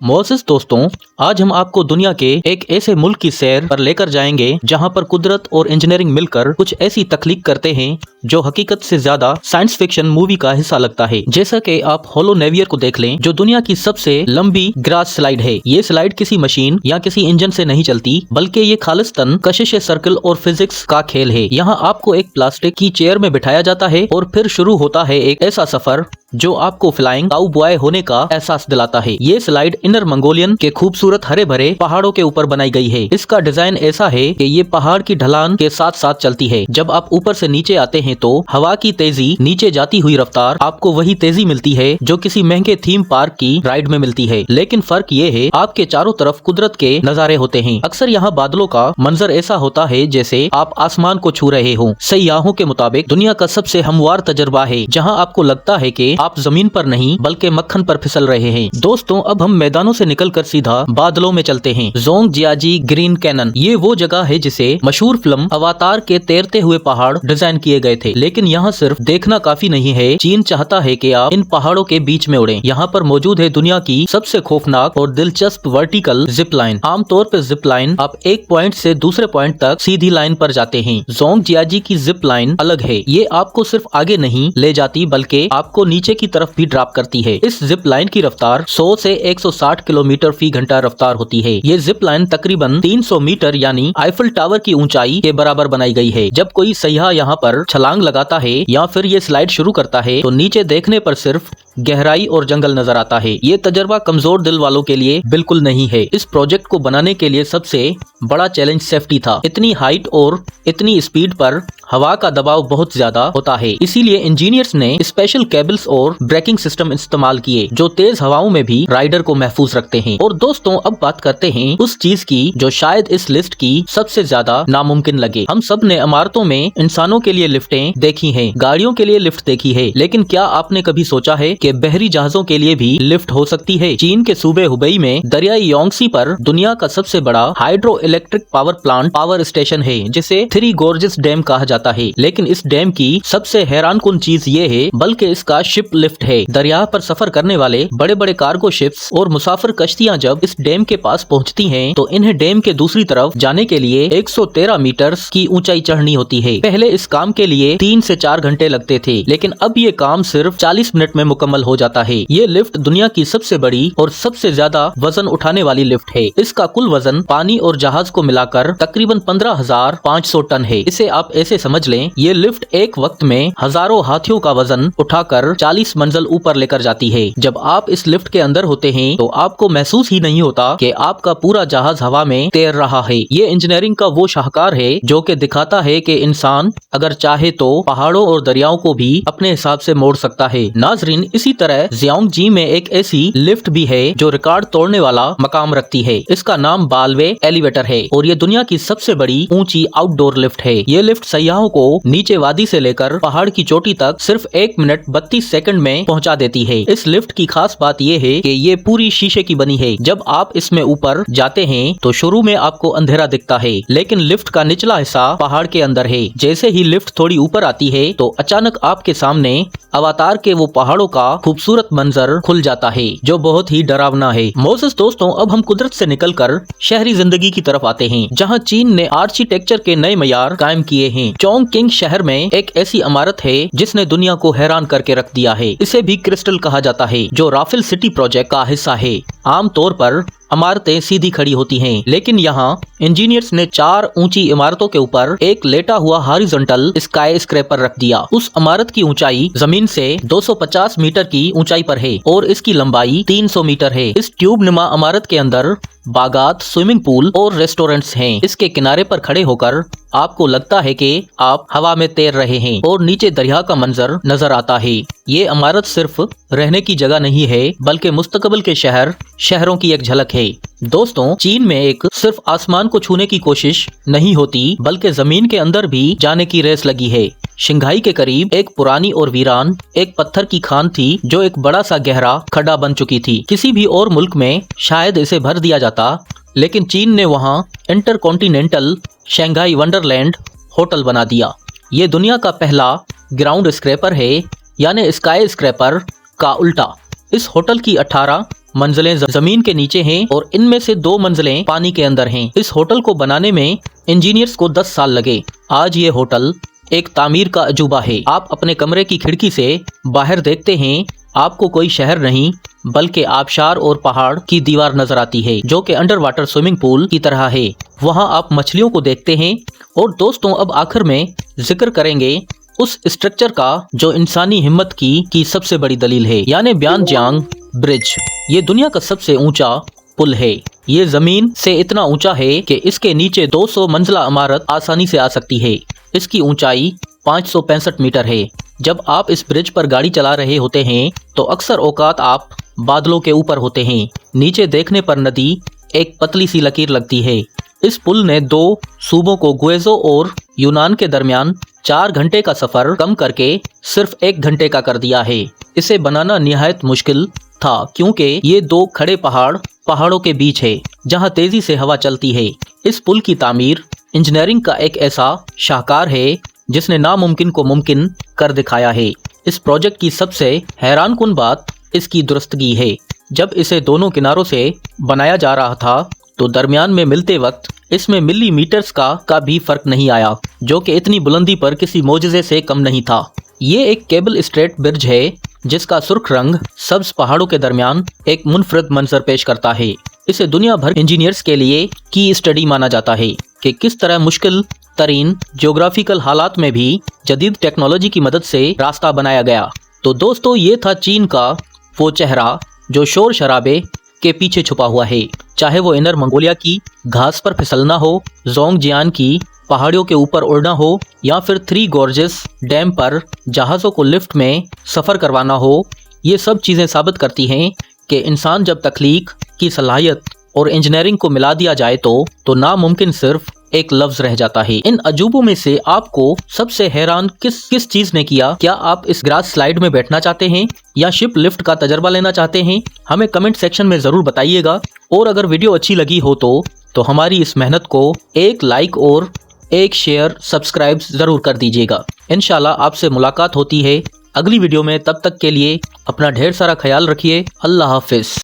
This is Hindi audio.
मोअज़्ज़िज़ दोस्तों, आज हम आपको दुनिया के एक ऐसे मुल्क की सैर पर लेकर जाएंगे जहां पर कुदरत और इंजीनियरिंग मिलकर कुछ ऐसी तख्लीक करते हैं जो हकीकत से ज्यादा साइंस फिक्शन मूवी का हिस्सा लगता है। जैसा कि आप होलो नेवियर को देख लें, जो दुनिया की सबसे लंबी ग्रास स्लाइड है। ये स्लाइड किसी मशीन या किसी इंजन से नहीं चलती, बल्कि ये खालिस्तन कशिश सर्कल और फिजिक्स का खेल है। यहाँ आपको एक प्लास्टिक की चेयर में बिठाया जाता है और फिर शुरू होता है एक ऐसा सफर जो आपको फ्लाइंग काउबॉय होने का एहसास दिलाता है। ये स्लाइड इनर मंगोलियन के खूबसूरत हरे भरे पहाड़ों के ऊपर बनाई गई है। इसका डिजाइन ऐसा है कि ये पहाड़ की ढलान के साथ साथ चलती है। जब आप ऊपर से नीचे आते हैं तो हवा की तेजी, नीचे जाती हुई रफ्तार, आपको वही तेजी मिलती है जो किसी महंगे थीम पार्क की राइड में मिलती है। लेकिन फर्क ये है, आपके चारों तरफ कुदरत के नजारे होते हैं। अक्सर यहाँ बादलों का मंजर ऐसा होता है जैसे आप आसमान को छू रहे हो। सयाहों के मुताबिक दुनिया का सबसे हमवार तजर्बा है, जहाँ आपको लगता है कि आप जमीन पर नहीं बल्कि मक्खन पर फिसल रहे हैं। दोस्तों, अब हम मैदानों से निकलकर सीधा बादलों में चलते हैं। ज़ोंगजियाजी ग्रीन कैनन, ये वो जगह है जिसे मशहूर फिल्म अवतार के तैरते हुए पहाड़ डिजाइन किए गए थे। लेकिन यहाँ सिर्फ देखना काफी नहीं है, चीन चाहता है कि आप इन पहाड़ों के बीच में उड़ें। यहाँ पर मौजूद है दुनिया की सबसे खौफनाक और दिलचस्प वर्टिकल जिप लाइन। आमतौर पर जिप लाइन आप एक पॉइंट से दूसरे पॉइंट तक सीधी लाइन पर जाते हैं। ज़ोंगजियाजी की जिप लाइन अलग है। ये आपको सिर्फ आगे नहीं ले जाती बल्कि आपको नीचे की तरफ भी ड्रॉप करती है। इस जिप लाइन की रफ्तार 100 से 160 किलोमीटर फी घंटा रफ्तार होती है। ये जिप लाइन तकरीबन 300 मीटर यानी आईफल टावर की ऊंचाई के बराबर बनाई गई है। जब कोई सयाह यहाँ पर छलांग लगाता है या फिर ये स्लाइड शुरू करता है तो नीचे देखने पर सिर्फ गहराई और जंगल नजर आता है। ये तजर्बा कमजोर दिल वालों के लिए बिल्कुल नहीं है। इस प्रोजेक्ट को बनाने के लिए सबसे बड़ा चैलेंज सेफ्टी था। इतनी हाइट और इतनी स्पीड पर हवा का दबाव बहुत ज्यादा होता है, इसीलिए इंजीनियर्स ने स्पेशल केबल्स और ब्रेकिंग सिस्टम इस्तेमाल किए जो तेज हवाओं में भी राइडर को महफूज रखते हैं। और दोस्तों, अब बात करते हैं उस चीज की जो शायद इस लिस्ट की सबसे ज्यादा नामुमकिन लगे। हम सब ने इमारतों में इंसानों के लिए लिफ्टें देखी हैं, गाड़ियों के लिए लिफ्ट देखी है, लेकिन क्या आपने कभी सोचा है कि बहरी जहाजों के लिए भी लिफ्ट हो सकती है? चीन के सूबे हुबई में दरियाई योंगसी पर दुनिया का सबसे बड़ा hydro electric power plant power station है, जिसे थ्री गोर्जेस डैम कहा जाता है। लेकिन इस डैम की सबसे हैरानकुन चीज ये है, बल्कि इसका शिप लिफ्ट है। दरिया पर सफर करने वाले बड़े बड़े कार्गो शिप्स और मुसाफिर कश्तियां जब इस डैम के पास पहुंचती हैं, तो इन्हें डैम के दूसरी तरफ जाने के लिए 113 मीटर की ऊंचाई चढ़नी होती है। पहले इस काम के लिए 3 से 4 घंटे लगते थे, लेकिन अब ये काम सिर्फ 40 मिनट में मुकम्मल हो जाता है। ये लिफ्ट दुनिया की सबसे बड़ी और सबसे ज्यादा वजन उठाने वाली लिफ्ट है। इसका कुल वजन पानी और जहाज को मिलाकर तकरीबन 15,500 टन है। इसे आप ऐसे समझ लें, ये लिफ्ट एक वक्त में हजारों हाथियों का वजन उठाकर 40 मंजिल ऊपर लेकर जाती है। जब आप इस लिफ्ट के अंदर होते हैं तो आपको महसूस ही नहीं होता कि आपका पूरा जहाज हवा में तैर रहा है। ये इंजीनियरिंग का वो शाहकार है जो कि दिखाता है कि इंसान अगर चाहे तो पहाड़ों और दरियाओं को भी अपने हिसाब से मोड़ सकता है। नाजरीन, इसी तरह ज़ियांगजी में एक ऐसी लिफ्ट भी है जो रिकॉर्ड तोड़ने वाला मकाम रखती है। इसका नाम बालवे एलिवेटर है और ये दुनिया की सबसे बड़ी ऊंची आउटडोर लिफ्ट है। ये लिफ्ट सयाहों को नीचे वादी से लेकर पहाड़ की चोटी तक सिर्फ 1 मिनट 32 सेकंड में पहुंचा देती है। इस लिफ्ट की खास बात ये है कि ये पूरी शीशे की बनी है। जब आप इसमें ऊपर जाते हैं तो शुरू में आपको अंधेरा दिखता है, लेकिन लिफ्ट का निचला हिस्सा पहाड़ के अंदर है। जैसे ही लिफ्ट थोड़ी ऊपर आती है तो अचानक आपके सामने अवतार के वो पहाड़ों का खूबसूरत मंजर खुल जाता है जो बहुत ही डरावना है। मोअज़्ज़िज़ दोस्तों, अब हम कुदरत से निकलकर शहरी जिंदगी की तरफ आते हैं, जहाँ चीन ने आर्किटेक्चर के नए मयार कायम किए हैं। चोंगकिंग शहर में एक ऐसी इमारत है जिसने दुनिया को हैरान करके रख दिया है। इसे भी क्रिस्टल कहा जाता है, जो राफेल सिटी प्रोजेक्ट का हिस्सा है। आमतौर पर इमारतें सीधी खड़ी होती हैं, लेकिन यहाँ इंजीनियर्स ने 4 ऊंची इमारतों के ऊपर एक लेटा हुआ हॉरिजॉन्टल स्काई स्क्रैपर रख दिया। उस इमारत की ऊंचाई जमीन से 250 मीटर की ऊंचाई पर है और इसकी लंबाई 300 मीटर है। इस ट्यूब नुमा इमारत के अंदर बागात, स्विमिंग पूल और रेस्टोरेंट्स हैं। इसके किनारे पर खड़े होकर आपको लगता है कि आप हवा में तैर रहे हैं और नीचे दरिया का मंजर नजर आता है। ये इमारत सिर्फ रहने की जगह नहीं है, बल्कि मुस्तकबिल के शहरों की एक झलक है। दोस्तों, चीन में एक सिर्फ आसमान को छूने की कोशिश नहीं होती, बल्कि जमीन के अंदर भी जाने की रेस लगी है। शंघाई के करीब एक पुरानी और वीरान एक पत्थर की खान थी जो एक बड़ा सा गहरा खड्डा बन चुकी थी। किसी भी और मुल्क में शायद इसे भर दिया जाता, लेकिन चीन ने वहाँ इंटरकॉन्टिनेंटल शंघाई वंडरलैंड होटल बना दिया। ये दुनिया का पहला ग्राउंड स्क्रैपर है, यानी स्काई स्क्रैपर का उल्टा। इस होटल की 18 मंजिलें जमीन के नीचे हैं और इनमें से 2 मंजिलें पानी के अंदर हैं। इस होटल को बनाने में इंजीनियर्स को 10 साल लगे। आज ये होटल एक तामीर का अजूबा है। आप अपने कमरे की खिड़की से बाहर देखते हैं, आपको कोई शहर नहीं बल्कि आबशार और पहाड़ की दीवार नजर आती है जो कि अंडर वाटर स्विमिंग पूल की तरह है। वहाँ आप मछलियों को देखते हैं। और दोस्तों, अब आखिर में जिक्र करेंगे उस स्ट्रक्चर का जो इंसानी हिम्मत की सबसे बड़ी दलील है, यानी ब्यानजियांग ब्रिज। ये दुनिया का सबसे ऊंचा पुल है। ये जमीन से इतना ऊंचा है कि इसके नीचे 200 मंजिला इमारत आसानी से आ सकती है। इसकी ऊंचाई 565 मीटर है। जब आप इस ब्रिज पर गाड़ी चला रहे होते हैं तो अक्सर औकात आप बादलों के ऊपर होते हैं। नीचे देखने पर नदी एक पतली सी लकीर लगती है। इस पुल ने 2 सूबों को गुएजो और यूनान के दरमियान 4 घंटे का सफर कम करके सिर्फ 1 घंटे का कर दिया है। इसे बनाना निहायत मुश्किल था क्योंकि ये 2 खड़े पहाड़ों के बीच है जहां तेजी से हवा चलती है। इस पुल की तामीर इंजीनियरिंग का एक ऐसा शाहकार है जिसने नामुमकिन को मुमकिन कर दिखाया है। इस प्रोजेक्ट की सबसे हैरानकुन बात इसकी दुरुस्तगी है। जब इसे दोनों किनारों से बनाया जा रहा था तो दरमियान में मिलते वक्त इसमें मिलीमीटर्स का भी फर्क नहीं आया, जो कि इतनी बुलंदी पर किसी मोजज़े से कम नहीं था। ये एक केबल स्ट्रेट ब्रिज है जिसका सुर्ख रंग सब्ज पहाड़ों के दरमियान एक मुनफरद मंजर पेश करता है। इसे दुनिया भर इंजीनियर्स के लिए की स्टडी माना जाता है कि किस तरह मुश्किल तरीन ज्योग्राफिकल हालात में भी जदीद टेक्नोलॉजी की मदद से रास्ता बनाया गया। तो दोस्तों, ये था चीन का वो चेहरा जो शोर शराबे के पीछे छुपा हुआ है। चाहे वो इनर मंगोलिया की घास पर फिसलना हो, जोंगजियान की पहाड़ियों के ऊपर उड़ना हो, या फिर 3 गॉर्जेस डैम पर जहाज़ों को लिफ्ट में सफ़र करवाना हो, ये सब चीज़ें साबित करती हैं कि इंसान जब तख्लीक की सलाहियत और इंजीनियरिंग को मिला दिया जाए तो नामुमकिन सिर्फ एक लफ्ज रह जाता है। इन अजूबों में से आपको सबसे हैरान किस चीज ने किया? क्या आप इस ग्रास स्लाइड में बैठना चाहते हैं या शिप लिफ्ट का तजर्बा लेना चाहते हैं? हमें कमेंट सेक्शन में जरूर बताइएगा। और अगर वीडियो अच्छी लगी हो तो हमारी इस मेहनत को एक लाइक और एक शेयर सब्सक्राइब जरूर कर दीजिएगा। इंशाल्लाह आपसे मुलाकात होती है अगली वीडियो में। तब तक के लिए अपना ढेर सारा ख्याल रखिए। अल्लाह हाफिज।